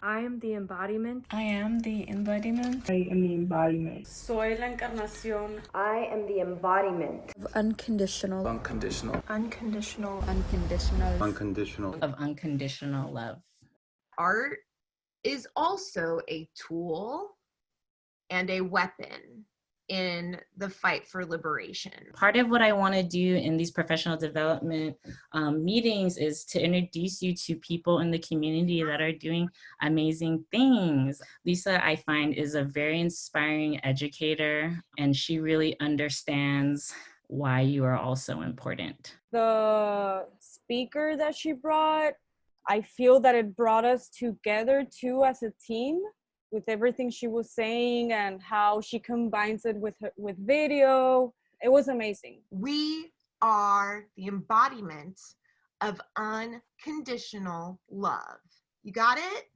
I am the embodiment. I am the embodiment. I am the embodiment. Soy la encarnación. I am the embodiment Of unconditional. Unconditional. Unconditional. Unconditional. Unconditional. Of unconditional love. Art is also a tool and a weapon in the fight for liberation. Part of what I want to do in these professional development meetings is to introduce you to people in the community that are doing amazing things. Lisa, I find, is a very inspiring educator, and she really understands why you are all so important. The speaker that she brought, I feel that it brought us together too as a team, with everything she was saying and how she combines it with video. It was amazing. We are the embodiment of unconditional love. You got it?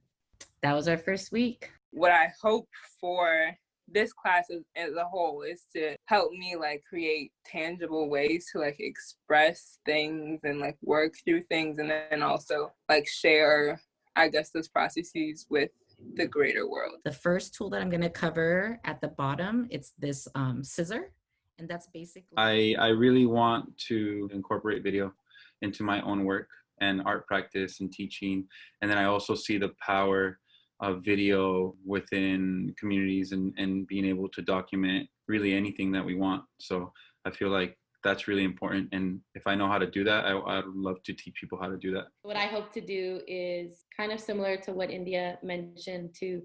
That was our first week. What I hope for this class as a whole is to help me like create tangible ways to like express things and like work through things, and then also like share, I guess, those processes with the greater world. The first tool that I'm going to cover at the bottom, it's this scissor, and that's basically... I really want to incorporate video into my own work and art practice and teaching. And then I also see the power of video within communities and being able to document really anything that we want. So I feel like that's really important. And if I know how to do that, I'd love to teach people how to do that. What I hope to do is kind of similar to what India mentioned, to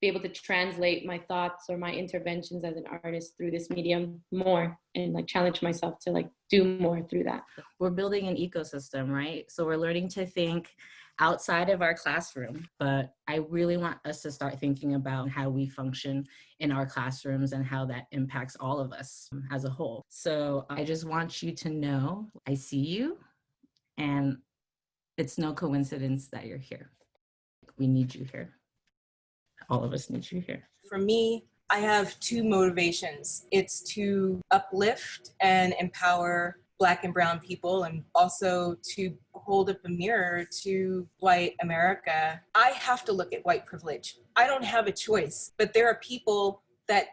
be able to translate my thoughts or my interventions as an artist through this medium more, and like challenge myself to like do more through that. We're building an ecosystem, right? So we're learning to think outside of our classroom, but I really want us to start thinking about how we function in our classrooms and how that impacts all of us as a whole. So I just want you to know I see you, and it's no coincidence that you're here. We need you here. All of us need you here. For me, I have two motivations. It's to uplift and empower Black and brown people, and also to hold up a mirror to white America. I have to look at white privilege. I don't have a choice, but there are people that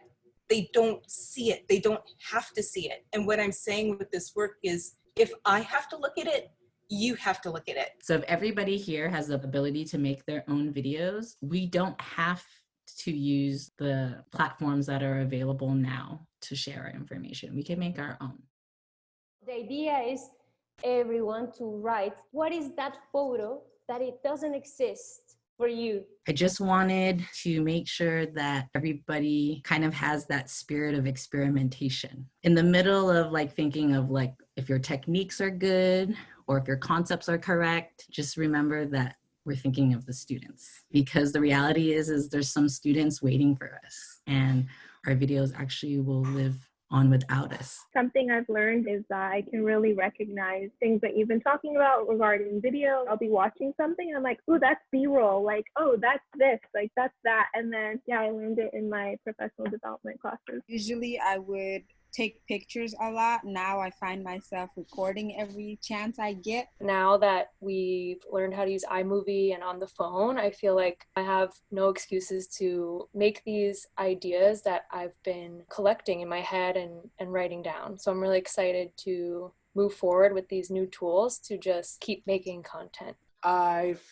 they don't see it. They don't have to see it. And what I'm saying with this work is, if I have to look at it, you have to look at it. So if everybody here has the ability to make their own videos, we don't have to use the platforms that are available now to share our information. We can make our own. The idea is everyone to write, what is that photo that it doesn't exist for you? I just wanted to make sure that everybody kind of has that spirit of experimentation. In the middle of like thinking of like if your techniques are good or if your concepts are correct, just remember that we're thinking of the students, because the reality is there's some students waiting for us, and our videos actually will live on without us. Something I've learned is that I can really recognize things that you've been talking about regarding video. I'll be watching something and I'm like, oh, that's B-roll. Like, oh, that's this, like that's that. And then, yeah, I learned it in my professional development classes. Usually I would take pictures a lot. Now I find myself recording every chance I get. Now that we've learned how to use iMovie and on the phone, I feel like I have no excuses to make these ideas that I've been collecting in my head and writing down. So I'm really excited to move forward with these new tools to just keep making content. I've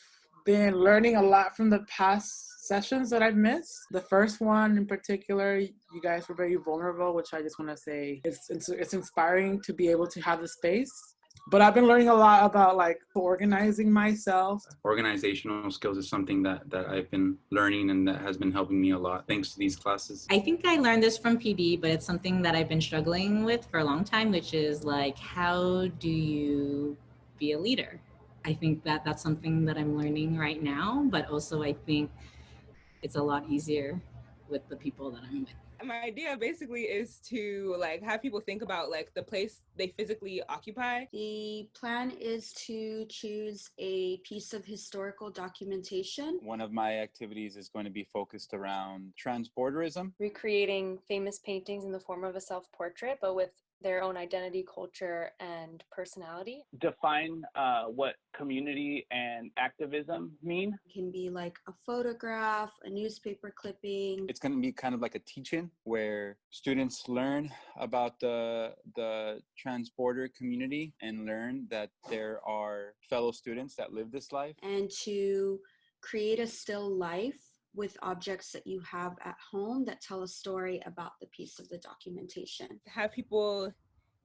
been learning a lot from the past sessions that I've missed. The first one in particular, you guys were very vulnerable, which I just want to say it's inspiring to be able to have the space. But I've been learning a lot about like organizing myself. Organizational skills is something that I've been learning and that has been helping me a lot thanks to these classes. I think I learned this from PD, but it's something that I've been struggling with for a long time, which is like, how do you be a leader? I think that that's something that I'm learning right now, but also I think it's a lot easier with the people that I'm with. My idea basically is to like have people think about like the place they physically occupy. The plan is to choose a piece of historical documentation. One of my activities is going to be focused around transborderism. Recreating famous paintings in the form of a self-portrait, but with their own identity, culture, and personality. Define what community and activism mean. It can be like a photograph, a newspaper clipping. It's going to be kind of like a teach-in where students learn about the trans-border community and learn that there are fellow students that live this life. And to create a still life with objects that you have at home that tell a story about the piece of the documentation. Have people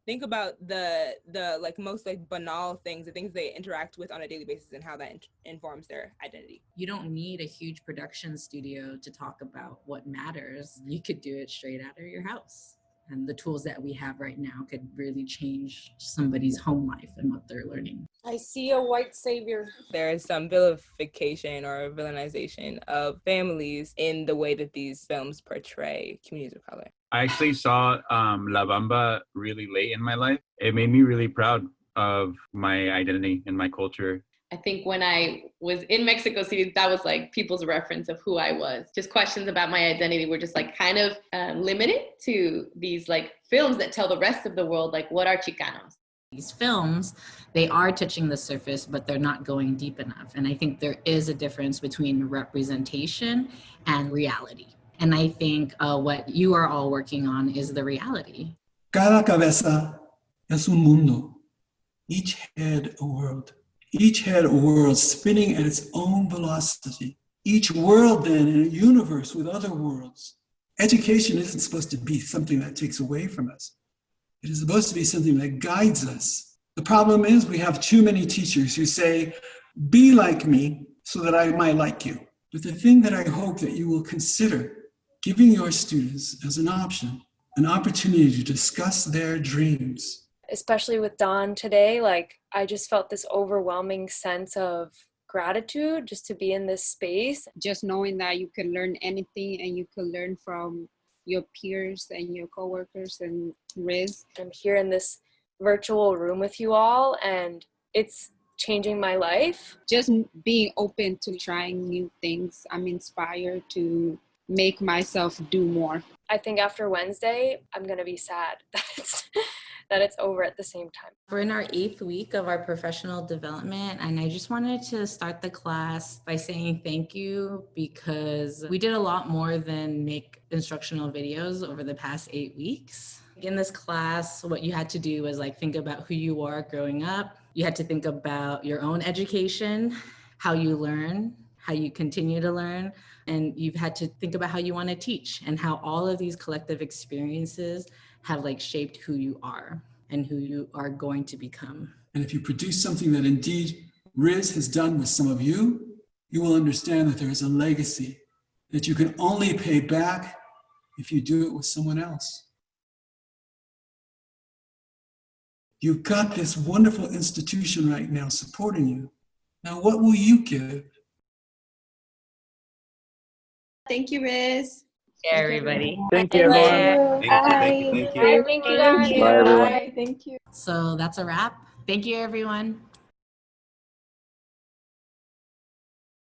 think about the like most like banal things, the things they interact with on a daily basis, and how that informs their identity. You don't need a huge production studio to talk about what matters. You could do it straight out of your house. And the tools that we have right now could really change somebody's home life and what they're learning. I see a white savior. There is some vilification or villainization of families in the way that these films portray communities of color. I actually saw La Bamba really late in my life. It made me really proud of my identity and my culture. I think when I was in Mexico City, that was like people's reference of who I was. Just questions about my identity were just like kind of limited to these like films that tell the rest of the world, like, what are Chicanos? These films, they are touching the surface, but they're not going deep enough. And I think there is a difference between representation and reality. And I think what you are all working on is the reality. Cada cabeza es un mundo. Each head a world. Each head a world spinning at its own velocity. Each world then in a universe with other worlds. Education isn't supposed to be something that takes away from us. It is supposed to be something that guides us. The problem is we have too many teachers who say, be like me so that I might like you. But the thing that I hope that you will consider giving your students as an option, an opportunity to discuss their dreams. Especially with Dawn today, like I just felt this overwhelming sense of gratitude just to be in this space. Just knowing that you can learn anything and you can learn from your peers and your coworkers and Riz. I'm here in this virtual room with you all and it's changing my life. Just being open to trying new things. I'm inspired to make myself do more. I think after Wednesday, I'm going to be sad that it's over at the same time. We're in our 8th week of our professional development, and I just wanted to start the class by saying thank you, because we did a lot more than make instructional videos over the past 8 weeks. In this class, what you had to do was like think about who you are growing up. You had to think about your own education, how you learn, how you continue to learn, and you've had to think about how you want to teach and how all of these collective experiences have like shaped who you are and who you are going to become. And if you produce something that indeed Riz has done with some of you, you will understand that there is a legacy that you can only pay back if you do it with someone else. You've got this wonderful institution right now supporting you. Now, what will you give? Thank you, Riz. Yeah, everybody. Thank you, everyone. Thank you guys. Bye, everyone. Bye. Thank you. So that's a wrap. Thank you, everyone.